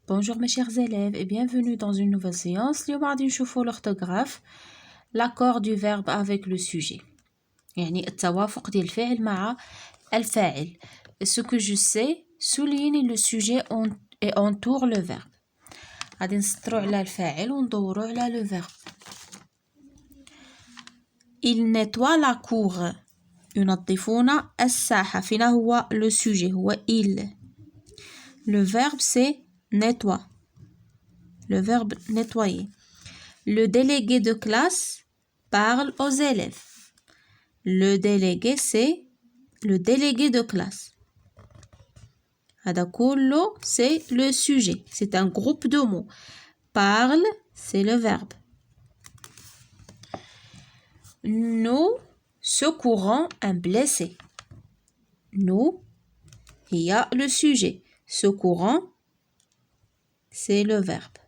Bonjour mes chers élèves et bienvenue dans une nouvelle séance. اليوم غادي نشوفوا l'orthographe, l'accord du verbe avec le sujet. يعني التوافق ديال الفعل مع الفاعل. Ce que je sais, souligne le sujet et entoure le verbe. غادي نسطروا على الفاعل وندوروا على le verbe. Il nettoie la cour. ينظفون الساحة. فينا هو le sujet هو il. Le verbe c'est nettoie. Le verbe nettoyer. Le délégué de classe parle aux élèves. Le délégué, c'est le délégué de classe. هذا كله, c'est le sujet. C'est un groupe de mots. Parle, c'est le verbe. Nous secourons un blessé. Nous, il y a le sujet. Secourons, c'est le verbe.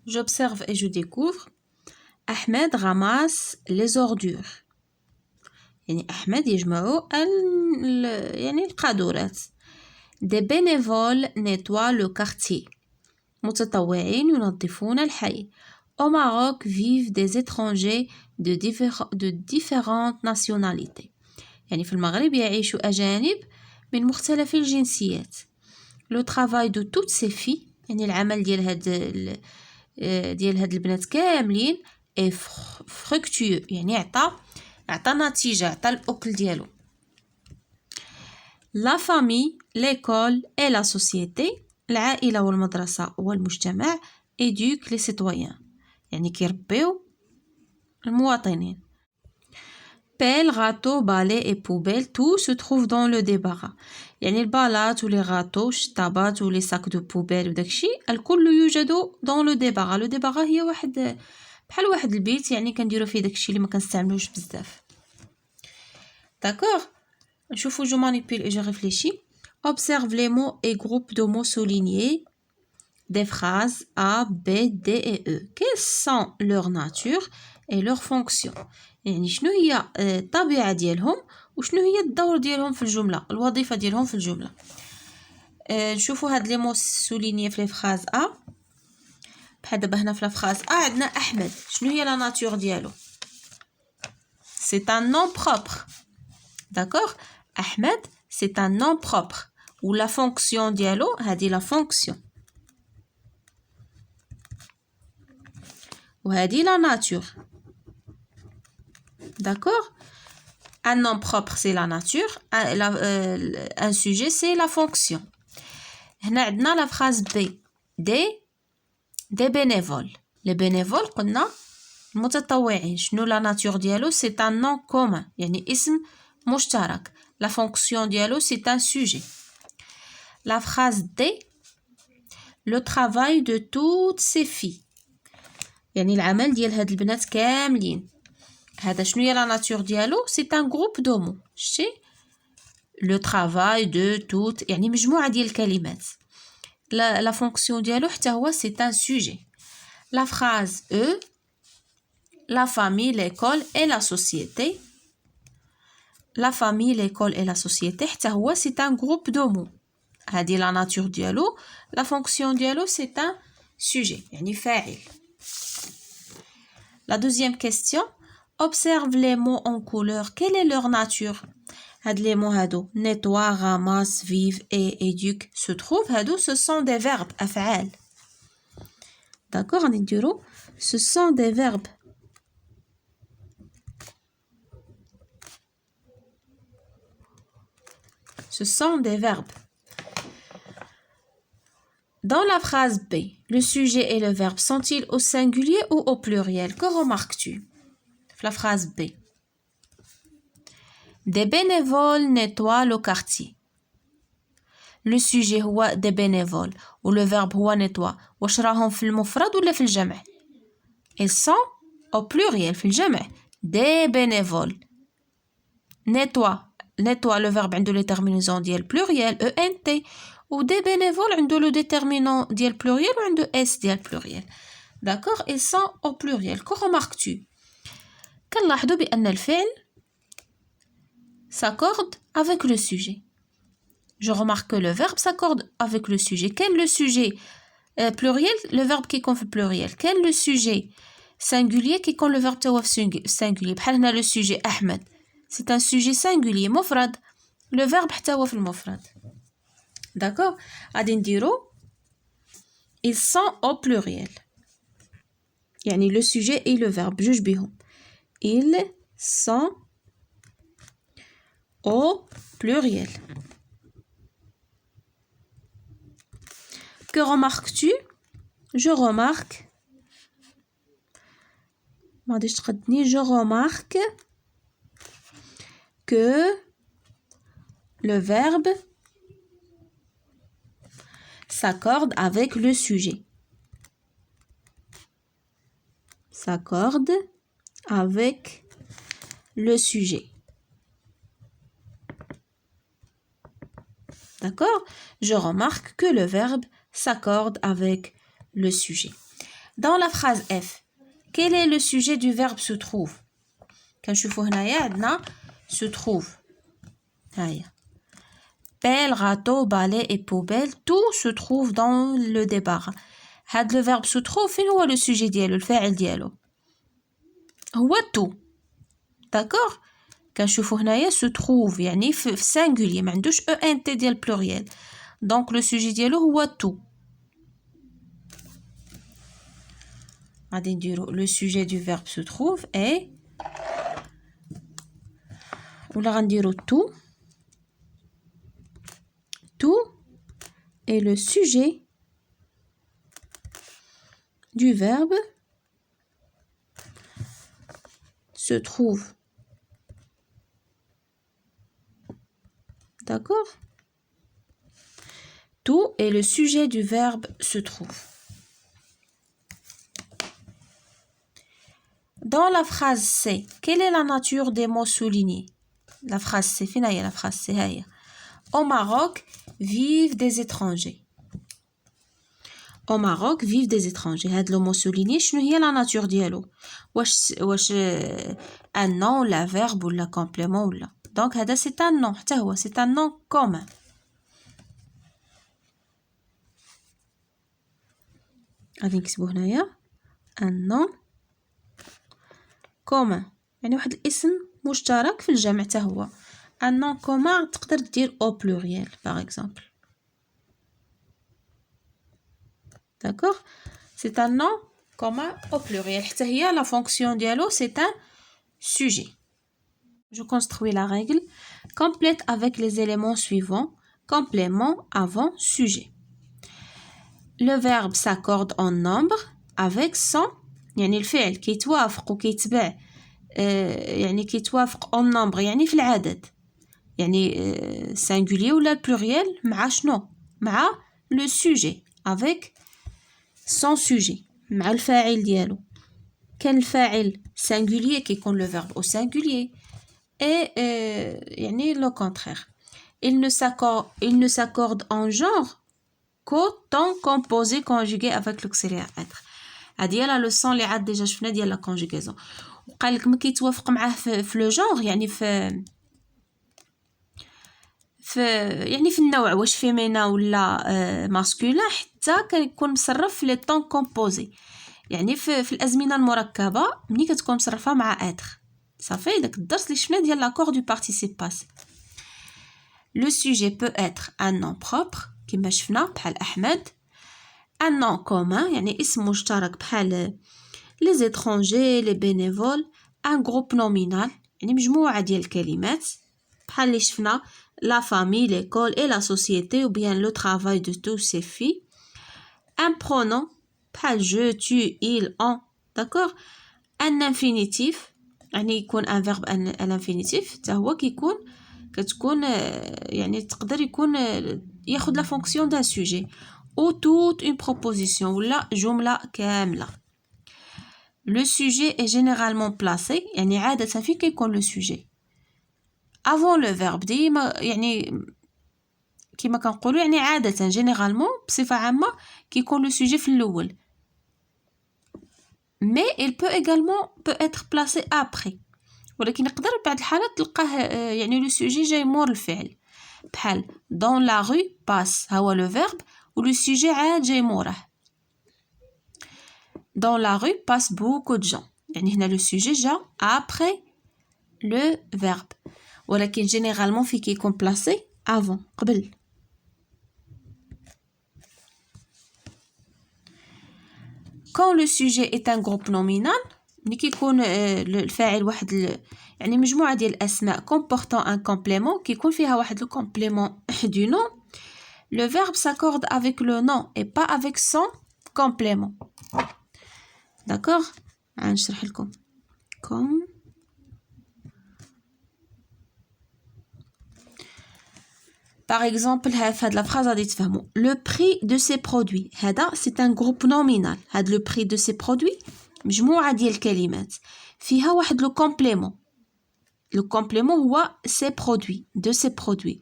J'observe et je découvre. Ahmed ramasse les ordures. يعني أحمد يجمعوا يعني القاذورات. Des bénévoles nettoient le quartier. متطوعين ينظفون الحي. Au Maroc vivent des étrangers de différentes nationalités. يعني في المغرب يعيش أجانب من مختلف الجنسيات. Le travail de toutes ces filles, يعني العمل ديال هاد البنات كاملين est fructueux. يعني عطى نتيجة، عطى الأكل ديالو. La famille, l'école et la société, العائلة والمدرسة والمجتمع éduquent les citoyens. يعني كيربيو المواطنين. Pelle, râteau, balai et poubelle, tout se trouve dans le débarras. يعني البالات و les râteaux, الشطابات و les sacs de poubelle وداكشي الكل يوجد dans le débarras. Le débarras هي بحال واحد البيت يعني كنديرو فيه داكشي اللي ما كنستعملوش بزاف. D'accord? نشوفو je manipule et je réfléchis. Observe les mots et groupes de mots soulignés des phrases A, B, D et E. Quelles sont leur nature et leur fonction? يعني شنو هي الطبيعة ديالهم وشنو هي الدور ديالهم في الجملة، الوظيفة ديالهم في الجملة. نشوفو هاد لي مو سولينيي في لي فراز A. بحال دابا هنا في لا فراز A عندنا أحمد. شنو هي لا ناتور ديالو؟ C'est un nom propre. D'accord? Ahmed, c'est un nom propre. Ou la fonction dialo, هذه la fonction. وهذه la nature. D'accord? Un nom propre, c'est la nature. Un sujet, c'est la fonction. هنا عندنا la phrase B. Des bénévoles. Les bénévoles, قلنا المتطوعين. شنو la nature dialo? C'est un nom commun. يعني اسم مشترك. La fonction dialo, c'est un sujet. La phrase D, le travail de toutes ces filles. يعني العمل ديال هاد البنات كاملين. هذا شنو هي la nature dialo? C'est un groupe de mots. شتي؟ Le travail de toutes يعني مجموعة ديال الكلمات. La fonction dialo حتى هو c'est un sujet. La phrase E, la famille, l'école et la société. La famille, l'école et la société حتى هو c'est un groupe de mots. هذه la nature ديالو. La fonction ديالو c'est un sujet يعني فاعل. La deuxième question. Observe les mots en couleur. Quelle est leur nature? هاد les mots هادو nettoie, ramasse, vive et éduque se trouve هادو ce sont des verbes أفعال. D'accord, غادي نديرو ce sont des verbes. Ce sont des verbes. Dans la phrase B, le sujet et le verbe sont-ils au singulier ou au pluriel? Que remarques-tu? La phrase B. Des bénévoles nettoient le quartier. Le sujet هو des bénévoles ou le verbe هو nettoie. واش راهم في المفرد ولا في الجمع؟ Ils sont au pluriel في الجمع. Des bénévoles. Nettoie le verbe عنده les terminaisons ديال pluriel ENT. و des bénévoles عنده le déterminant ديال pluriel وعنده S ديال pluriel. D'accord? Ils sont au pluriel. Que remarques-tu? كنلاحظوا بأن الفعل s'accorde avec le sujet. je remarque que le verbe s'accorde avec le sujet. Quel le sujet pluriel, le verbe qui compte le pluriel. Quel le sujet singulier qui compte le verbe singulier. بحال هنا le sujet Ahmed. C'est un sujet singulier, مفرد. Le verbe حتى هو في المفرد. D'accord? غادي نديرو ils sont au pluriel. يعني le sujet et le verbe جوج بيهم. Ils sont au pluriel. Que remarques-tu? Je remarque. Je remarque que le verbe s'accorde avec le sujet. S'accorde avec le sujet. D'accord? Je remarque que le verbe s'accorde avec le sujet. Dans la phrase F, quel est le sujet du verbe se trouve? كنشوفوا هنايا عندنا se trouve. هيا. Pelle, râteau, balai et poubelle, tout se trouve dans le débarras. هاد le verbe se trouve فين هو le sujet ديالو الفاعل ديالو؟ هو tout. D'accord? كنشوفوا هنايا se trouve يعني في singulier ما عندوش ENT ديال pluriel. Donc le sujet ديالو هو tout. غادي نديرو le sujet du verbe se trouve est ولا غنديرو tout. Tout est le sujet du verbe se trouve. D'accord? Tout est le sujet du verbe se trouve. Dans la phrase C, quelle est la nature des mots soulignés? La phrase C, فين هي la phrase C هي. Au Maroc vivent des étrangers. Au Maroc vivent des étrangers. هاد le mot souligné شنو هي la nature ديالو؟ واش un nom ولا verbe ولا complément ولا. Donc هذا c'est un nom حتى هو c'est un nom commun. غادي نكتبو هنايا un nom commun يعني واحد الاسم مشترك في الجمع حتى هو. Un nom commun تقدر دير au pluriel par exemple. D'accord? C'est un nom commun au pluriel. حتى هي la fonction ديالو c'est un sujet. Je construis la règle. Complète avec les éléments suivants. Complément avant sujet. Le verbe s'accorde en nombre avec son يعني الفعل كيتوافق وكيتبع يعني كيتوافق en nombre يعني في العدد. يعني singulier ولا pluriel مع شنو؟ مع le sujet avec son sujet مع الفاعل ديالو. كان الفاعل singulier كيكون le verbe au singulier et يعني le contraire. Il ne s'accorde en genre qu'au temps composé conjugué avec l'auxiliaire être. هذه هي لا leçon اللي عاد ديجا شفنا ديال لا conjugaison. وقال لك ما كيتوافق معاه في لو جونغ يعني في النوع واش فيمينا ولا ماسكولين حتى كيكون مصرف في لي طون كومبوزي يعني في الازمنه المركبه ملي كتكون مصرفه مع اتر صافي. داك الدرس اللي شفنا ديال لاكور دو بارتيسيپ باسي. لو سوجي بو اتر ان نون بروبر كما شفنا بحال احمد. ان نون كومون يعني اسم مشترك بحال لي زيترونجي لي بينيفول. ان جروب نومينال يعني مجموعه ديال الكلمات بحال اللي شفنا la famille, l'école et la société ou bien le travail de tous ces filles. Un pronom, pas je, tu, il, on, d'accord? Un infinitif, يعني يكون un verbe à l'infinitif تا هو كتكون يعني تقدر يكون ياخد la fonction d'un sujet ou toute une proposition ولا جملة كاملة. Le sujet est généralement placé يعني عادة فين كيكون le sujet avant le verbe ديما يعني كما كنقولوا يعني عادة généralement بصفة عامة كيكون le sujet في الأول. Mais il peut être placé après. ولكن يقدر بعض الحالات تلقاه يعني le sujet جاي مور الفعل. بحال dans la rue passe ها هو le verbe و le sujet عاد جاي موراه. Dans la rue passe beaucoup de gens. يعني هنا le sujet جا après le verbe. ولكن généralement في كيكون placé avant قبل. Quand le sujet est un groupe nominal ملي كيكون الفاعل واحد يعني مجموعة ديال الأسماء comportant un complément كيكون فيها واحد le complément du nom, le verbe s'accorde avec le nom et pas avec son complément. D'accord? نشرح لكم. Comme par exemple هاد la phrase غادي تفهموا le prix de ces produits هذا c'est un groupe nominal. هاد le prix de ces produits مجموعة ديال الكلمات فيها واحد le complément. Le complément هو ces produits de ces produits.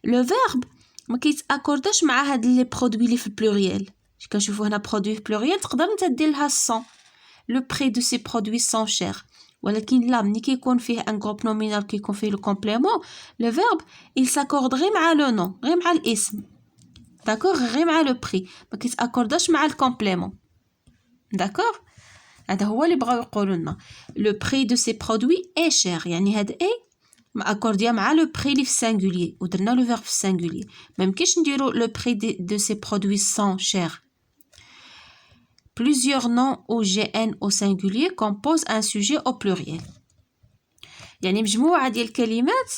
Le verbe ما كيتاكورداش مع هاد لي برودوي اللي في البلوريال. كنشوفوا هنا برودوي في البلوريال تقدر انت دير لها sans. Le prix de ces produits sont chers. ولكن لا ملي كيكون فيه ان جروب نومينال كيكون فيه لو كومبليمون لو فيرب il s'accorde غير مع لو نون غير مع الاسم داكوغ غير مع لو بري ما كيتاكورداش مع الكومبليمون داكوغ هذا هو اللي بغاو يقولوا لنا لو بري دو سي برودوي اي شير يعني هاد اي ما اكورديا مع لو بري اللي في السانغولير ودرنا لو فيرب في السانغولير ما يمكنش نديرو لو بري دو سي برودوي سون شير. Plusieurs noms au GN au singulier composent un sujet au pluriel. يعني مجموعة ديال الكلمات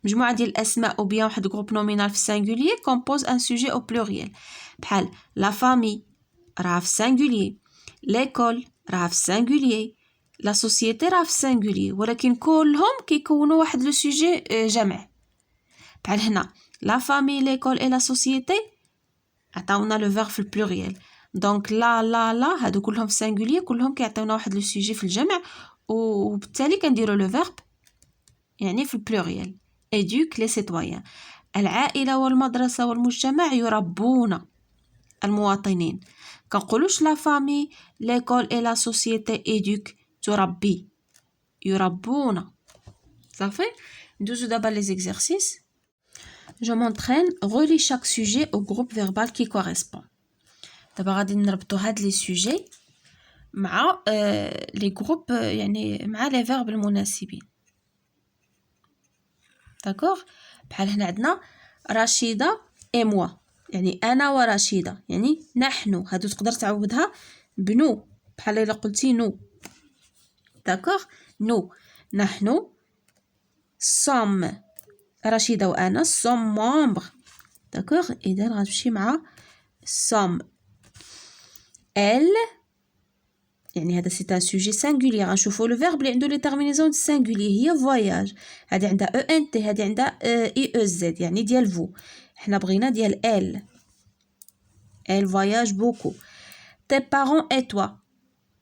مجموعة ديال الأسماء أو بيان واحد جروب نومينال في singulier compose un sujet au pluriel. بحال la famille راها في singulier, l'école راها في singulier, la société راها في singulier ولكن كلهم كيكونوا واحد لو sujet جمع. بحال هنا la famille, l'école et la société عطاونا لو فيرب في البلوريال. دونك لا هادو كلهم في سانغولير كلهم كيعطيونا واحد لو سوجي في الجمع وبالتالي كنديروا لو فيرب يعني في البلوريال éduque les citoyens. العائلة والمدرسة والمجتمع يربون المواطنين. كنقولوش لا فامي ليكول اي لا سوسيتي éduque تربي يربون. صافي ندوزو دابا لي زيكزارسيس. Je m'entraîne, relie chaque sujet au groupe verbal qui correspond. دابا غادي نربطوا هاد لي سوجي مع لي جروب يعني مع لي فيرب المناسبين. داكوغ بحال هنا عندنا رشيدة اي موا يعني انا ورشيدة يعني نحن هادو تقدر تعوضها بنو بحال الا قلتي نو. داكوغ نو نحن صوم رشيدة وانا صوم ممبر. داكوغ اذا غتمشي مع صوم elle يعني هذا سي ان سوجي سانغولير. غنشوفوا لو فيرب اللي عنده لي تيرمينيزون سانغولير هي فواياج هذه عندها او ان تي هذه عندها اي او زد يعني ديال فو. حنا بغينا ديال elle voyage beaucoup. tes parents et toi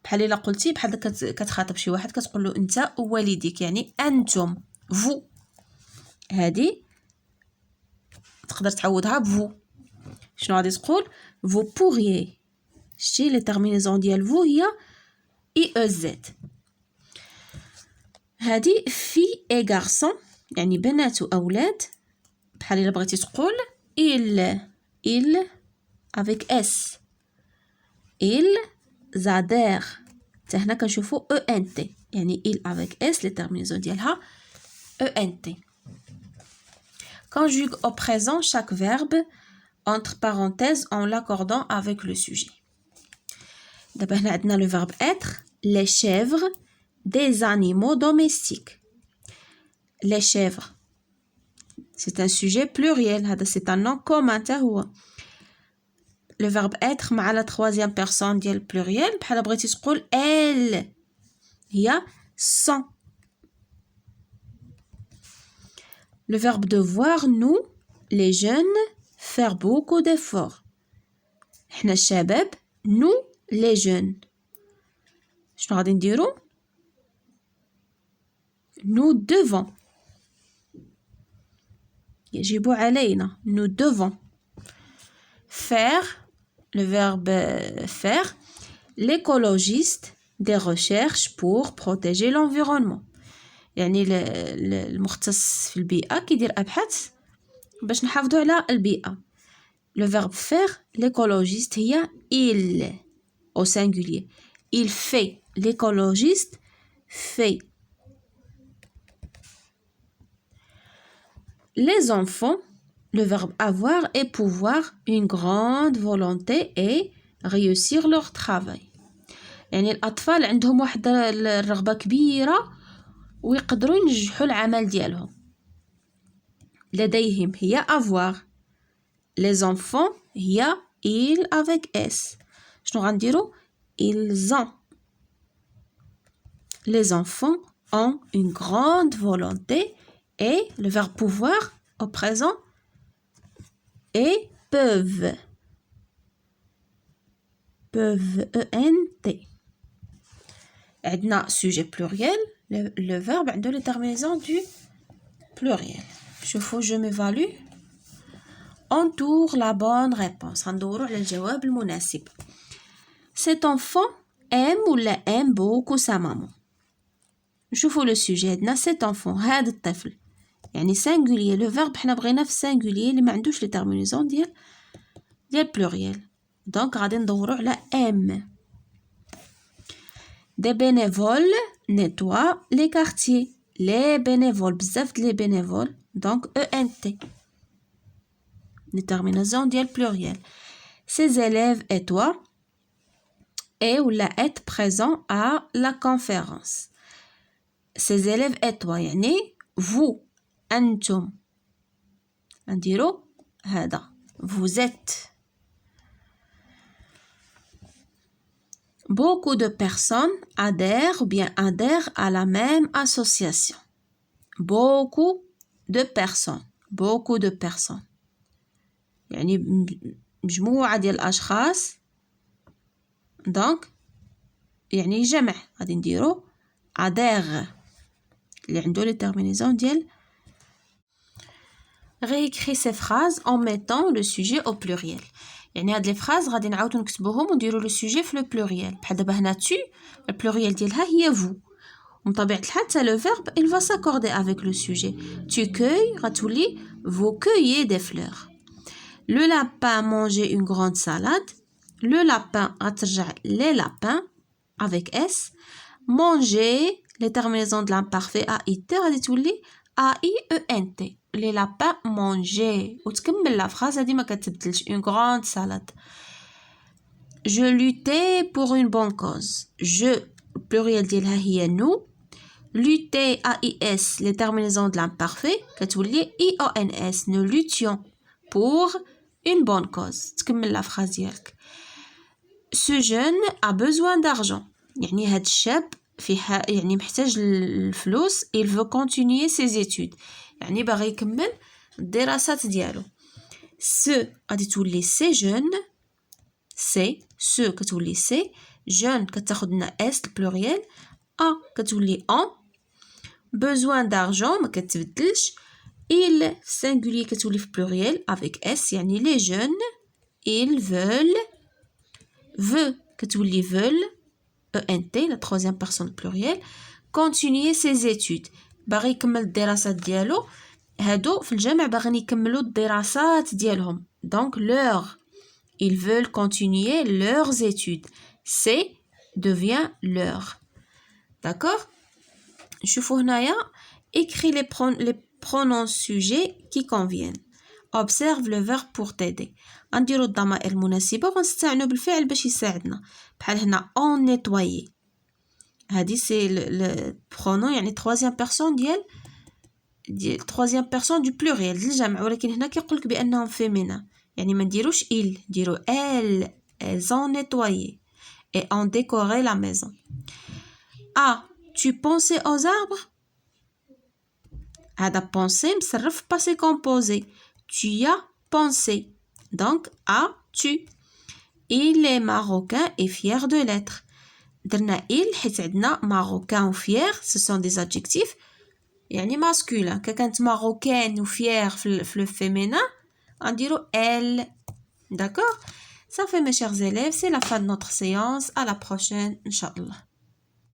بحال الا قلتي بحال كتخاطب شي واحد كتقول له انت ووالديك يعني انتم فو. هذه تقدر تعوضها بفو. شنو غادي تقول vous pourriez شتي لي تيرمينيزون ديال فو هي اي او زد. هادي في اي غارسون يعني بنات واولاد بحال الا بغيتي تقول il avec s il زادير حتى هنا كنشوفوا او ان تي يعني il avec s لي تيرمينيزون ديالها او ان تي. Conjugue au présent chaque verbe entre parenthèses en l'accordant avec le sujet. D'abord, on a le verbe être, les chèvres, des animaux domestiques. Les chèvres, c'est un sujet pluriel, c'est un nom commun. Le verbe être, مع la troisième personne ديال pluriel, بحال بغيتي تقول elle, هي sont. Le verbe devoir, nous, les jeunes, faire beaucoup d'efforts. حنا الشباب, nous, les jeunes. شنو غادي نديرو؟ nous devons. يجب علينا. nous devons. faire, le verbe faire, l'écologiste des recherches pour protéger l'environnement. يعني المختص في البيئة كيدير أبحاث باش نحافظوا على البيئة. le verbe faire l'écologiste هي il au singulier. il fait l'écologiste fait. les enfants, le verbe avoir et pouvoir une grande volonté et réussir leur travail. يعني الأطفال عندهم واحد الرغبة كبيرة ويقدروا ينجحوا العمل ديالهم. لديهم هي avoir. les enfants هي ils avec s. شنو غنديروا؟ ils ont. les enfants ont une grande volonté et le verbe pouvoir au présent et peuvent. peuvent ENT. عندنا sujet pluriel. le verbe عنده les terminaisons du pluriel. شوفوا je m'évalue. entoure la bonne réponse. غندوروا على الجواب المناسب. cet enfant aime ولا aime beaucoup sa maman. نشوفوا le sujet. عندنا cet enfant هذا الطفل يعني singulier. le verbe حنا بغينا في singulier اللي ما عندوش les terminaisons ديال pluriel. donc غادي ندوروا على aime. des bénévoles nettoient les quartiers. les bénévoles بزاف les bénévoles donc ENT. les terminaisons ديال pluriel. ces élèves et toi et ولا être présent à la conférence. ces élèves et toi يعني vous أنتم. نديرو هذا vous êtes. beaucoup de personnes adhèrent ou bien adhèrent à la même association. beaucoup de personnes. beaucoup de personnes يعني مجموعة ديال الأشخاص donc يعني جمع. غادي نديرو adhère اللي عنده les terminaisons ديال. réécris ces phrases en mettant le sujet au pluriel. يعني هاد لي فراز غادي نعاودو نكتبوهم ونديرو لو سوجي في لو بلوريال. بحال دابا هنا tu البلوريال ديالها هي vous. ومن طبيعة الحال حتى لو فيرب il va s'accorder avec le sujet. tu cueilles غتولي vous cueillez des fleurs. le lapin mangeait une grande salade. le lapin غترجع les lapins avec s. manger les terminaisons de l'imparfait AIT غادي تولي AIENT. les lapins mangeaient وتكمل لا فراز هذه ما كتبدلش une grande salade. je luttais pour une bonne cause. je pluriel ديالها هي nous. lutter AIS les terminaisons de l'imparfait كتولي IONS. nous luttions pour une bonne cause. تكمل لا فراز ديالك. ce jeune a besoin d'argent يعني هاد الشاب يعني محتاج الفلوس. il veut continuer ses études يعني باغي يكمل الدراسات ديالو. ce غادي تولي سي جون. سي ce كتولي سي jeune كتاخد لنا اس البلوريال. ا كتولي ان. besoin d'argent ما كتبدلش. il singulier كتولي في pluriel avec s يعني les jeunes ils veulent. veut كتولي veulent ENT la troisième personne pluriel. continuer ses études باغي يكمل الدراسات ديالو. هادو في الجمع باغيين يكملوا الدراسات ديالهم donc leur. ils veulent continuer leurs études. c'est devient leur. d'accord. نشوفوا هنايا écris les pronoms sujets qui conviennent. observe le verbe pour t'aider. غنديروا الضمائر المناسبة وغنستعنوا بالفعل باش يساعدنا. بحال هنا on nettoyer هادي سي le pronom يعني troisième personne ديال troisième personne du pluriel ديال الجمع. ولكن هنا كيقولك بأنهم féminin يعني ما نديروش il. نديرو elles ont nettoyé et ont décoré la maison. tu pensais aux arbres. هذا penser مصرف passé composé. tu y as pensé donc tu. il est marocain et fier de l'être. درنا il حيت عندنا marocain و fier ce sont des adjectifs يعني masculin. كانت marocaine و fier في le féminin غنديرو elle. d'accord. ça fait mes chers élèves c'est la fin de notre séance. à la prochaine Inch'Allah.